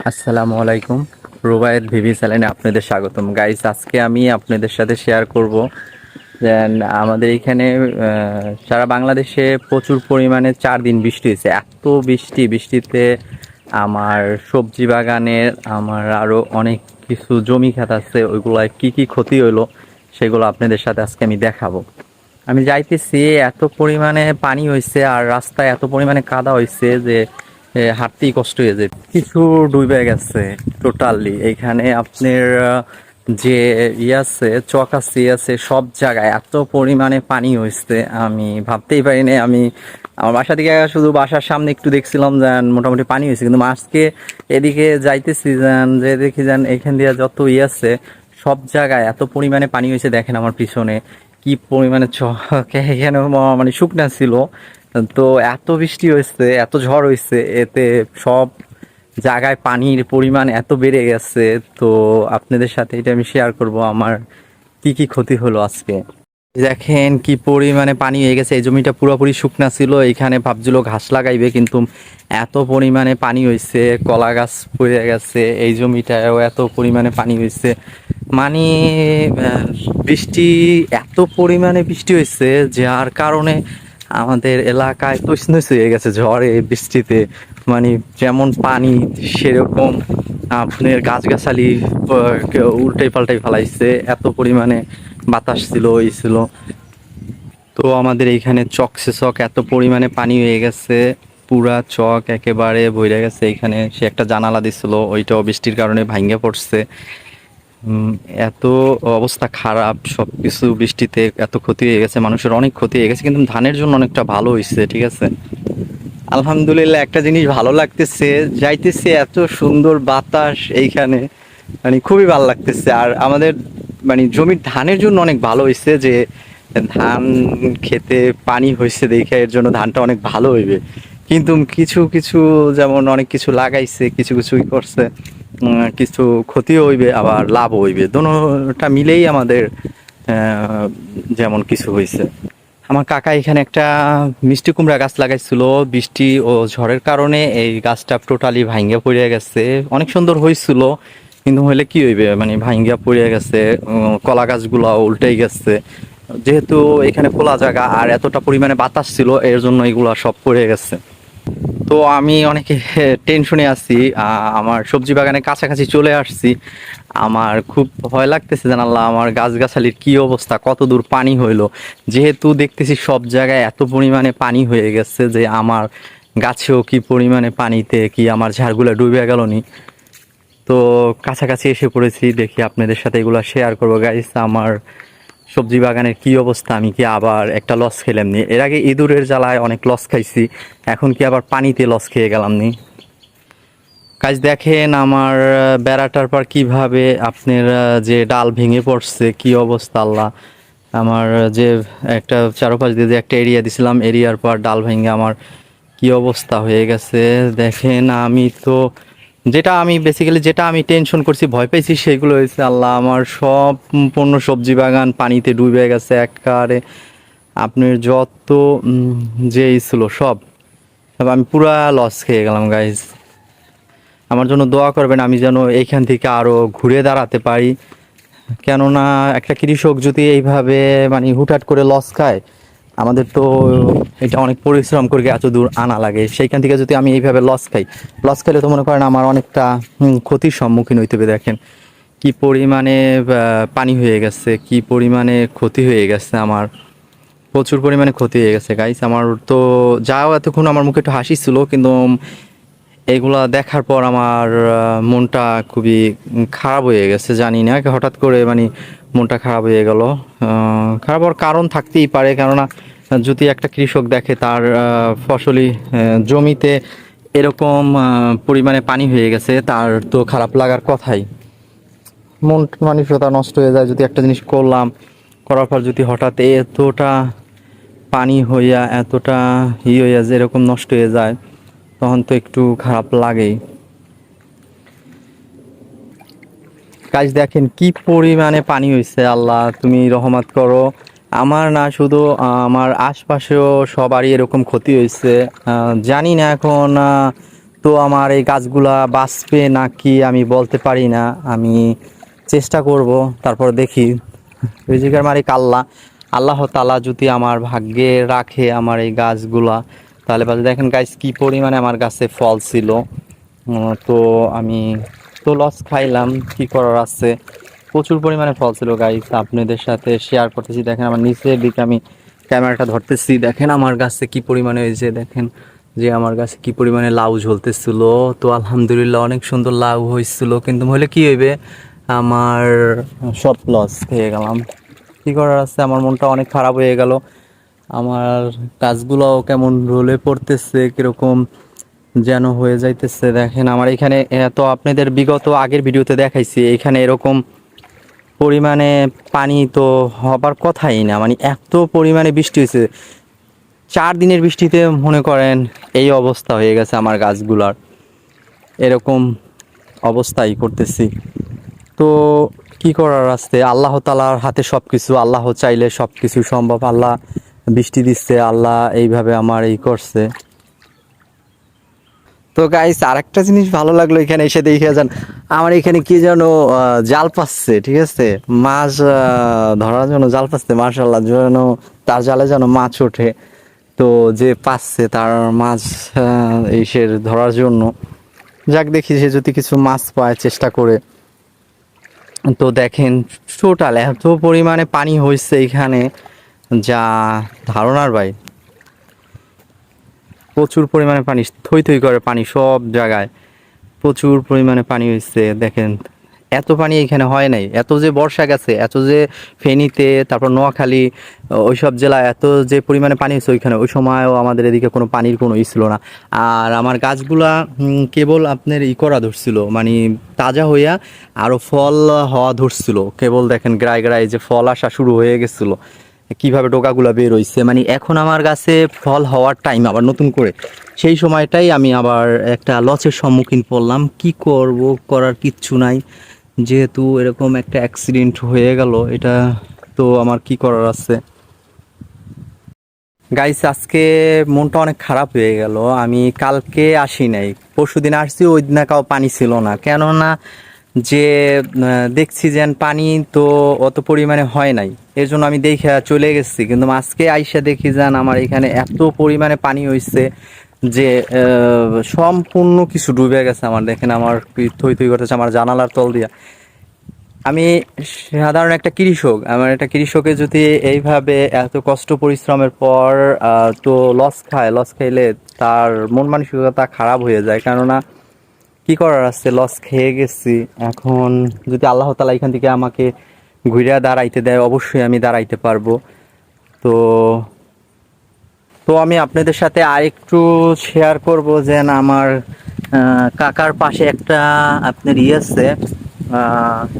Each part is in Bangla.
আসসালামু আলাইকুম। রুবায়েত ভিভি চ্যানেলে আপনাদের স্বাগতম গাইস। আজকে আমি আপনাদের সাথে শেয়ার করব যে আমাদের এখানে সারা বাংলাদেশে প্রচুর পরিমাণে 4 দিন বৃষ্টি হয়েছে। এত বৃষ্টিতে আমার সবজি বাগানের আমার আরও অনেক কিছু জমি ক্ষেত আছে, ওইগুলায় কি কি ক্ষতি হইলো সেগুলো আপনাদের সাথে আজকে আমি দেখাবো। আমি যাইতেছি, এত পরিমাণে পানি হয়েছে আর রাস্তায় এত পরিমাণে কাদা হয়েছে যে হাঁটতেই কষ্ট হয়ে যায়। কিছু ডুবে গেছে টোটালি। এইখানে আপনার যে আছে চকাসি আছে, সব জায়গায় এত পরিমাণে পানি হয়েছে আমি ভাবতেই পারিনি। আমি আমার বাসা থেকে শুধু বাসার সামনে একটু দেখছিলাম যে মোটামুটি পানি হয়েছে, কিন্তু আজকে এদিকে যাইতেছি যে দেখি যান এখান দিয়ে যত আছে সব জায়গায় এত পরিমাণে পানি হয়েছে। দেখেন আমার পিছনে কি পরিমাণে এখানে মানে শুকনা ছিল। তো এত বৃষ্টি হয়েছে, এত ঝড় হয়েছে, এতে সব জায়গায় পানির পরিমাণ এত বেড়ে গেছে। তো আপনাদের সাথে এটা আমি শেয়ার করব আমার কি কি ক্ষতি হলো আজকে। দেখেন কি পরিমাণে পানি হয়ে গেছে। এই জমিটা পুরোপুরি শুকনা ছিল, এখানে ভাবছিল ঘাস লাগাইবে, কিন্তু এত পরিমাণে পানি হয়েছে, কলা গাছ পড়ে গেছে। এই জমিটায়ও এত পরিমাণে পানি হয়েছে। মানে বৃষ্টি এত পরিমাণে বৃষ্টি হয়েছে যার কারণে আমাদের এলাকায় তছনছ হয়ে গেছে ঝড়ে বৃষ্টিতে। মানে যেমন পানি সেরকম আপনার গাছগাছালি উল্টাই পাল্টাই ফেলাইছে। এত পরিমাণে বাতাস ছিল, ওই ছিল। তো আমাদের এইখানে চকসে চক এত পরিমাণে পানি হয়ে গেছে, পুরা চক একেবারে বইরে গেছে। এইখানে সে একটা জানালা দিছিল, ওইটাও বৃষ্টির কারণে ভাঙ্গে পড়ছে। এত অবস্থা খারাপ, সবকিছু বৃষ্টিতে এত ক্ষতি হয়ে গেছে, মানুষের অনেক ক্ষতি হয়ে গেছে, কিন্তু ধানের জন্য অনেকটা ভালো হয়েছে। ঠিক আছে, আলহামদুলিল্লাহ। একটা জিনিস ভালো লাগতেছে, যাইতেছে এত সুন্দর বাতাস এইখানে, মানে খুবই ভালো লাগতেছে। আর আমাদের মানে জমির ধানের জন্য অনেক ভালো হয়েছে যে ধান খেতে পানি হয়েছে দেখে, এর জন্য ধানটা অনেক ভালো হইবে। কিন্তু কিছু কিছু যেমন অনেক কিছু লাগাইছে, কিছু কিছু করছে, কিছু ক্ষতিও হইবে আবার লাভও হইবে, দোনোটা মিলেই আমাদের যেমন কিছু হয়েছে। আমার কাকা এখানে একটা মিষ্টি কুমড়া গাছ লাগাইছিল, বৃষ্টি ও ঝড়ের কারণে এই গাছটা টোটালি ভাঙ্গা পড়ে গেছে। অনেক সুন্দর হয়েছিল, কিন্তু হইলে কি হইবে, মানে ভাঙ্গা পড়ে গেছে। কলা গাছগুলো উল্টেই গেছে, যেহেতু এখানে খোলা জায়গা আর এতটা পরিমাণে বাতাস ছিল, এর জন্য এগুলা সব পড়ে গেছে। তো আমি অনেকে টেনশনে আছি। আমার সবজি বাগানের কাছাকাছি চলে আসছি। আমার খুব ভয় লাগতেছে, জানাল্লাহ আমার গাছগাছালির কি অবস্থা, কত দূর পানি হইলো। যেহেতু দেখতেছি সব জায়গায় এত পরিমাণে পানি হয়ে গেছে যে আমার গাছেও কি পরিমাণে পানিতে কি আমার ঝাড়গুলো ডুবে গেল নি। তো কাছাকাছি এসে পড়েছি, দেখি আপনাদের সাথে এগুলো শেয়ার করবো গাইস। আমার সবজি বাগানের কি অবস্থা, আমি কি আবার একটা লস খেলাম নি? এর আগে ইঁদুরের জ্বালায় অনেক লস খাইছি, এখন কি আবার পানিতে লস খেয়ে গেলাম নি? কাজ দেখেন আমার বেড়াটার পর কিভাবে আপনার যে ডাল ভেঙে পড়ছে, কি অবস্থা আল্লাহ। আমার যে একটা চারপাশ দিয়ে যে একটা এরিয়া দিছিলাম, এরিয়ার পর ডাল ভেঙে আমার কি অবস্থা হয়ে গেছে দেখেন। আমি তো যেটা আমি টেনশন করছি, ভয় পেয়েছি, সেগুলো হয়েছে। আল্লাহ, আমার সব সম্পূর্ণ সবজি বাগান পানিতে ডুবে গেছে একেবারে। আপনার যত যেই ছিল সব সব আমি পুরা লস খেয়ে গেলাম গাইজ। আমার জন্য দোয়া করবেন, আমি যেন এইখান থেকে আরো ঘুরে দাঁড়াতে পারি। কেননা একটা কৃষক যদি এইভাবে মানে হুটহাট করে লস খায়, আমাদের তো এটা অনেক পরিশ্রম করে এত দূর আনা লাগে, সেইখান থেকে যদি আমি এইভাবে লস খাইলে তো মনে করেন আমার অনেকটা ক্ষতির সম্মুখীন হইতে হবে। দেখেন কি পরিমাণে পানি হয়ে গেছে, কি পরিমাণে ক্ষতি হয়ে গেছে, আমার প্রচুর পরিমাণে ক্ষতি হয়ে গেছে গাইস। আমার তো যাও এতক্ষণ আমার মুখে একটু হাসি ছিল, কিন্তু এগুলা দেখার পর আমার মনটা খুবই খারাপ হয়ে গেছে। জানি না হঠাৎ করে মানে মনটা খারাপ হয়ে গেল। খারাপ হওয়ার কারণ থাকতেই পারে, কেননা যদি একটা কৃষক দেখে তার ফসলি জমিতে এরকম পরিমাণে পানি হয়ে গেছে, তার তো খারাপ লাগার কথাই। মন মানসিকতা নষ্ট হয়ে যায়। যদি একটা জিনিস করলাম, করার পর যদি হঠাৎ এতটা পানি হইয়া এতটা হইয়া যে এরকম নষ্ট হয়ে যায়, তখন তো একটু খারাপ লাগেই। কাজ দেখেন কি পরিমাণে পানি হয়েছে, আল্লাহ তুমি রহমত করো। আমার না শুধু আমার আশপাশেও সবারই এরকম ক্ষতি হয়েছে। জানি না এখন তো আমার এই গাছগুলা বাঁচবে নাকি আমি বলতে পারি না, আমি চেষ্টা করব, তারপর দেখি। রিজিকের মালিক আল্লাহ, আল্লাহ তাআলা যদি আমার ভাগ্যে রাখে আমার এই গাছগুলা, তাহলে বাজে। দেখেন গাছ কি পরিমাণে আমার গাছে ফল ছিল। তো আমি তো লস খাইলাম, কি করার আছে। প্রচুর পরিমাণে ফল ছিল গাইস, আপনাদের সাথে শেয়ার করতেছি। দেখেন আমার নিচের দিকে আমি ক্যামেরাটা ধরতেছি, দেখেন আমার গাছে কি পরিমাণে হয়েছে। দেখেন যে আমার গাছে কি পরিমাণে লাউ ঝলতেছিল। তো আলহামদুলিল্লাহ অনেক সুন্দর লাউ হয়েছিল, কিন্তু হলে কি হইবে, আমার সব লস হয়ে গেলাম। কি করার আছে, আমার মনটা অনেক খারাপ হয়ে গেল। আমার গাছগুলোও কেমন রোলে পড়তেছে, কিরকম যেন হয়ে যাইতেছে। দেখেন আমার এখানে তো আপনাদের বিগত আগের ভিডিওতে দেখাইছি, এখানে এরকম পরিমাণে পানি তো হবার কথাই না, মানে এত পরিমাণে বৃষ্টি হয়েছে। 4 দিনের বৃষ্টিতে মনে করেন এই অবস্থা হয়ে গেছে আমার গাছগুলার, এরকম অবস্থাই করতেছি। তো কি করার আছে, আল্লাহ তাআলার হাতে সব কিছু, আল্লাহ চাইলে সব কিছু সম্ভব। আল্লাহ বৃষ্টি দিচ্ছে, আল্লাহ এইভাবে আমার এই করছে। তো গাইস আরেকটা জিনিস ভালো লাগলো, এখানে এসে দেখে যান আমার এখানে কি যেন জাল পাচ্ছে, ঠিক আছে, মাছ ধরার জন্য জাল পাচ্ছে। মাশাআল্লাহ, যেন তার জালে যেন মাছ ওঠে। তো যে পাচ্ছে তার মাছ এসে ধরার জন্য, যাক দেখি সে যদি কিছু মাছ পায় চেষ্টা করে। তো দেখেন টোটাল এত পরিমাণে পানি হয়েছে এখানে, যা ধারণার ভাই। প্রচুর পরিমাণে পানি, থই থই করে পানি সব জায়গায়, প্রচুর পরিমাণে পানি হয়েছে। দেখেন এত পানি এখানে হয় নাই, এত যে বর্ষা গেছে, এত যে ফেনীতে, তারপর নোয়াখালী, ওইসব জেলায় এত যে পরিমাণে পানি হয়েছে ওইখানে, ওই সময়ও আমাদের এদিকে কোনো পানির কোনো ছিল না। আর আমার গাছগুলা কেবল আপনার করা ধরছিল, মানে তাজা হইয়া আরও ফল হওয়া ধরছিল। কেবল দেখেন গ্রায় গ্রায় যে ফল আসা শুরু হয়ে গেছিলো, কিভাবে ডোকাগুলা বের হইছে। মানে এখন আমার গাছে ফল হওয়ার টাইম আবার নতুন করে, সেই সময়টাই আমি আবার একটা লসের সম্মুখীন পড়লাম। কি করব, করার কিচ্ছু নাই, যেহেতু এরকম একটা অ্যাক্সিডেন্ট হয়ে গেল, এটা তো আমার কি করার আছে। গাইস আজকে মনটা অনেক খারাপ হয়ে গেল। আমি কালকে আসি নাই, পরশুদিন আসছি, ওই দিনকাও পানি ছিল না। কেননা যে দেখছি যে পানি তো অত পরিমাণে হয় নাই, এর জন্য আমি দেখে চলে গেছি। কিন্তু আজকে আইসা দেখি যান আমার এখানে এত পরিমাণে পানি হয়েছে যে সম্পূর্ণ কিছু ডুবে গেছে আমার। দেখেন আমার থই থই করতেছে আমার জানালার তল দিয়া। আমি সাধারণ একটা কৃষক, আমার একটা কৃষকে যদি এইভাবে এত কষ্ট পরিশ্রমের পর তো লস খায়, লস খাইলে তার মন মানসিকতা খারাপ হয়ে যায়। কেননা কি করার আছে, লস খেয়ে গেছি। এখন যদি আল্লাহ তাআলা এখান থেকে আমাকে ঘুরে দাঁড়াইতে দেয়, অবশ্যই আমি দাঁড়াইতে পারবো। তো তো আমি আপনাদের সাথে আরেকটু শেয়ার করব যে আমার কাকার পাশে একটা আপনার আছে,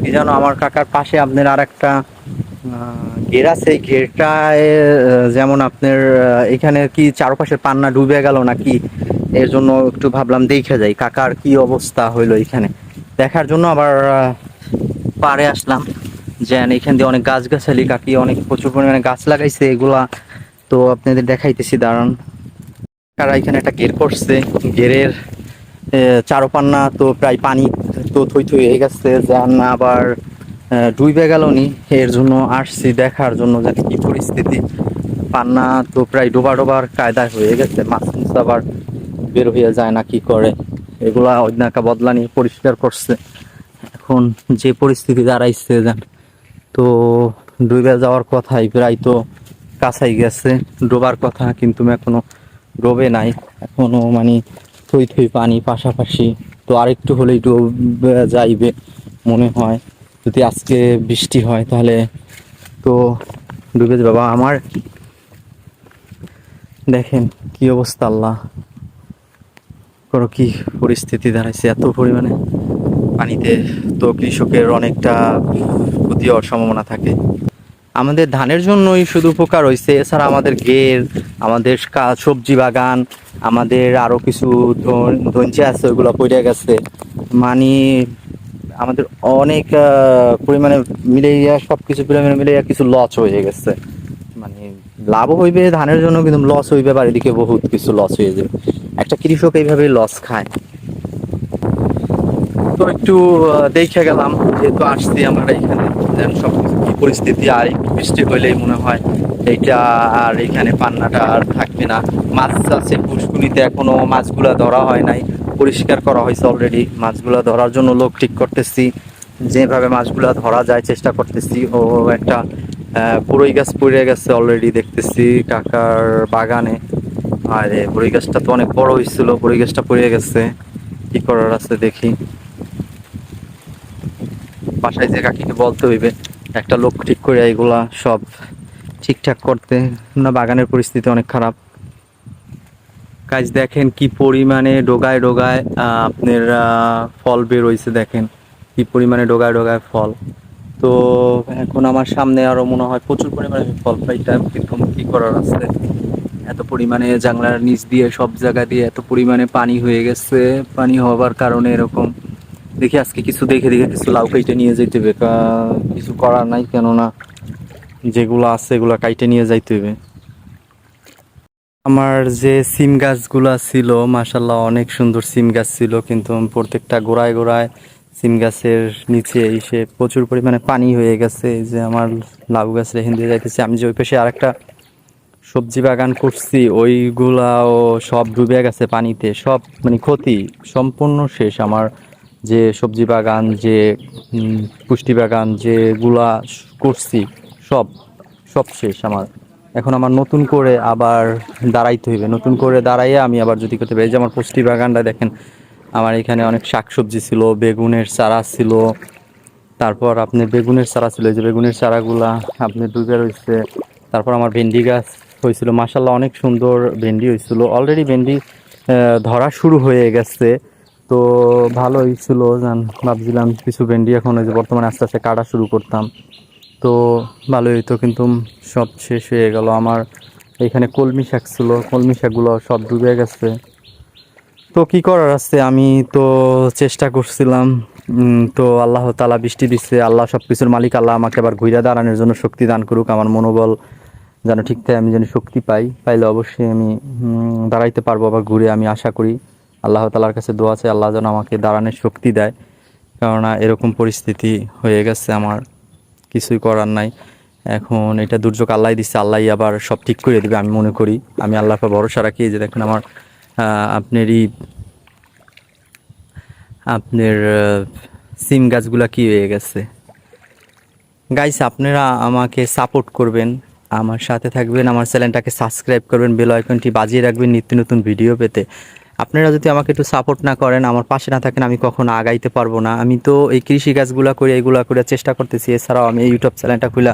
কি জানো, আমার কাকার পাশে আপনার আর একটা ঘের আছে। এই ঘেরটায় যেমন আপনার এখানে কি চারপাশে পান্না ডুবে গেল নাকি, এর জন্য একটু ভাবলাম দেখে যাই কাকার কি অবস্থা হইলো এখানে। দেখার জন্য আবার পাড়ে আসলাম, যে এখান দিয়ে অনেক গাছগাছালি, কাকি অনেক প্রচুর পরিমাণে গাছ লাগাইছে, এগুলা তো আপনাদের দেখাইতেছি দাঁড়ান। কারা এখানে একটা ঘের করছে, ঘেরের চারপান্না তো প্রায় পানি তো থই থই হয়ে গেছে, যেন আবার ডুবে গেল নি। এর জন্য আসছি দেখার জন্য যে কি পরিস্থিতি। পান্না তো প্রায় ডোবা ডোবার কায়দায় হয়ে গেছে, মাছ আবার বের হয়ে যায় না কি করে, এগুলা অন্যাকা বদলানি পরিষ্কার করছে। এখন যে পরিস্থিতি দাঁড়াইছে যান, তো ডুবে যাওয়ার কথাই, প্রায় তো কাছাই গেছে ডোবার কথা, কিন্তু এখনো ডোবে নাই। এখনো মানে থই থই পানি পাশাপাশি, তো আরেকটু হলেই ডুবে যাইবে মনে হয়। যদি আজকে বৃষ্টি হয় তাহলে তো ডুবে যাবে। বাবা আমার দেখেন কি অবস্থা, আল্লাহ করো কি পরিস্থিতি দাঁড়াইছে এত পরিমাণে পানিতে। তো কৃষকের অনেকটা ক্ষতি হওয়ার সম্ভাবনা থাকে। আমাদের ধানের জন্যই শুধু উপকার হয়েছে, এছাড়া আমাদের ঘের, আমাদের সবজি বাগান, আমাদের আরও কিছু ধঞ্চে আছে, ওইগুলো পড়ে গেছে। মানে আমাদের অনেক পরিমাণে মিলাইয়া, সব কিছু পরিমাণে মিলাইয়া কিছু লস হয়ে গেছে। মানে লাভ হইবে ধানের জন্য, কিন্তু লস হইবে বাড়িদিকে বহুত কিছু লস হয়ে যাবে। একটা কৃষক এইভাবে লস খায়। তো একটু দেখে গেলাম, যেহেতু আসছি আমরা এখানে, সব কি পরিস্থিতি। আর একটু বৃষ্টি হইলেই মনে হয় এইটা আর এখানে পান্নাটা আর থাকবে না। মাছ আছে পুষ্কুনিতে, এখনো মাছগুলা ধরা হয় নাই, পরিষ্কার করা হয়েছে অলরেডি। মাছগুলা ধরার জন্য লোক ঠিক করতেছি, যেভাবে মাছগুলা ধরা যায় চেষ্টা করতেছি। ও একটা বড়ই গাছ পড়ে গেছে অলরেডি দেখতেছি কাকার বাগানে। আর বড়ই গাছটা তো অনেক বড় হয়েছিল, বড়ই গাছটা পড়ে গেছে, কি করার আছে দেখি। বাসায় যে কাকিকে বলতে হইবে একটা লোক ঠিক করে এগুলা সব ঠিকঠাক করতে, না বাগানের পরিস্থিতি অনেক খারাপ। গাছ দেখেন কি পরিমাণে ডোগায় ডোগায় আপনার ফল বের হয়েছে, দেখেন কি পরিমাণে ডোগায় ডোগায় ফল। তো এখন আমার সামনে আরো মনে হয় প্রচুর পরিমাণে ফল পাইটা, কিন্তু কি করার আছে। এত পরিমাণে জানলার নিচ দিয়ে সব জায়গা দিয়ে এত পরিমাণে পানি হয়ে গেছে, পানি হওয়ার কারণে এরকম। দেখি আজকে কিছু দেখে দেখে কিছু লাউ কাইটে নিয়ে যাইতে হবে, কিছু করার নাই, কেননা যেগুলো আছে এগুলো কাইটে নিয়ে যাইতে হবে। আমার যে সিম গাছগুলা ছিল মাশাল্লাহ অনেক সুন্দর সিম গাছ ছিল, কিন্তু প্রত্যেকটা গোড়ায় গোড়ায় সিম গাছের নিচে এসে প্রচুর পরিমাণে পানি হয়ে গেছে। এই যে আমার লাউ গাছ রেখে দিয়ে যাইতেছে, আমি যে ওই পাশে আরেকটা সবজি বাগান করছি ওইগুলাও সব ডুবে গেছে পানিতে, সব মানে ক্ষতি সম্পূর্ণ শেষ। আমার যে সবজি বাগান, যে পুষ্টি বাগান যেগুলা করছি সব সব শেষ আমার। এখন আমার নতুন করে আবার দাঁড়াইতে হইবে, নতুন করে দাঁড়াইয়ে আমি আবার যদি করতে পারি। যে আমার পুষ্টি বাগানটা দেখেন, আমার এখানে অনেক শাকসবজি ছিল, বেগুনের চারা ছিল, তারপর আপনি বেগুনের চারা ছিল, এই যে বেগুনের চারাগুলা আপনি ডুবে রয়েছে। তারপর আমার ভেন্ডি গাছ হয়েছিল, মাশাল্লাহ অনেক সুন্দর ভেন্ডি হয়েছিল। অলরেডি ভেন্ডি ধরা শুরু হয়ে গেছে, তো ভালো হয়েছিল। ভাবছিলাম কিছু ভেন্ডি এখন ওই যে বর্তমানে আস্তে আস্তে কাটা শুরু করতাম, তো ভালোই হইতো, কিন্তু সব শেষ হয়ে গেল। আমার এখানে কলমি শাক ছিল, কলমি শাকগুলো সব ডুবে গেছে। তো কি করার আছে, আমি তো চেষ্টা করছিলাম। তো আল্লাহ তাআলা বৃষ্টি দিচ্ছে, আল্লাহ সব কিছুর মালিক, আল্লাহ আমাকে আবার ঘুরে দাঁড়ানোর জন্য শক্তি দান করুক। আমার মনোবল যেন ঠিক থাকে, আমি যেন শক্তি পাই, পাইলে অবশ্যই আমি দাঁড়াইতে পারবো আবার ঘুরে, আমি আশা করি। আল্লাহ তাআলার কাছে দোয়া আছে আল্লাহ যেন আমাকে দাঁড়ানোর শক্তি দেয়, কেননা এরকম পরিস্থিতি হয়ে গেছে আমার, কিছুই করার নাই। এখন এটা দুর্যোগ আল্লাহ দিচ্ছে, আল্লাহ আবার সব ঠিক করে দিবে আমি মনে করি। আমি আল্লাহর উপর ভরসা রাখি। যে দেখেন আমার আপনারই আপনার সিম গাছগুলা কি হয়ে গেছে। গাইস, আপনারা আমাকে সাপোর্ট করবেন, আমার সাথে থাকবেন, আমার চ্যানেলটাকে সাবস্ক্রাইব করবেন, বেল আইকনটি বাজিয়ে রাখবেন নিত্য নতুন ভিডিও পেতে। আপনারা যদি আমাকে একটু সাপোর্ট না করেন, আমার পাশে না থাকেন, আমি কখনো আগাইতে পারবো না। আমি তো এই কৃষি কাজগুলো করে এগুলো করে চেষ্টা করতেছি, এছাড়াও আমি এই ইউটিউব চ্যানেলটা খুলে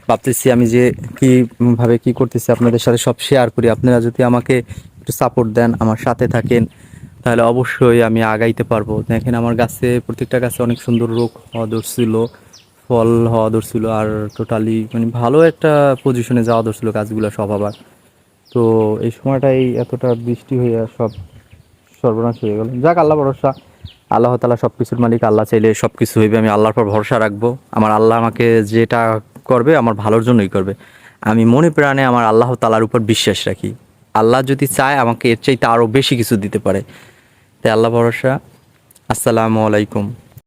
ভাবতেছি আমি যে কীভাবে কী করতেছি আপনাদের সাথে সব শেয়ার করি। আপনারা যদি আমাকে একটু সাপোর্ট দেন, আমার সাথে থাকেন, তাহলে অবশ্যই আমি আগাইতে পারবো। দেখেন আমার গাছে, প্রত্যেকটা গাছে অনেক সুন্দর রোগ হওয়া ধরছিল, ফল হওয়া ধরছিল, আর টোটালি মানে ভালো একটা পজিশনে যাওয়া ধরছিল গাছগুলো সব আবার। তো এই সময়টাই এতটা বৃষ্টি হয়ে সব সর্বনাশ হয়ে গেল। যাক, আল্লাহ ভরসা, আল্লাহ তাআলা সব কিছুর মালিক, আল্লাহ চাইলে সব কিছু হইবে। আমি আল্লাহর পর ভরসা রাখবো, আমার আল্লাহ আমাকে যেটা করবে আমার ভালোর জন্যই করবে। আমি মনে প্রাণে আমার আল্লাহ তাআলার উপর বিশ্বাস রাখি। আল্লাহ যদি চায় আমাকে এর চাইতে আরও বেশি কিছু দিতে পারে, তাই আল্লাহ ভরসা। আসসালামু আলাইকুম।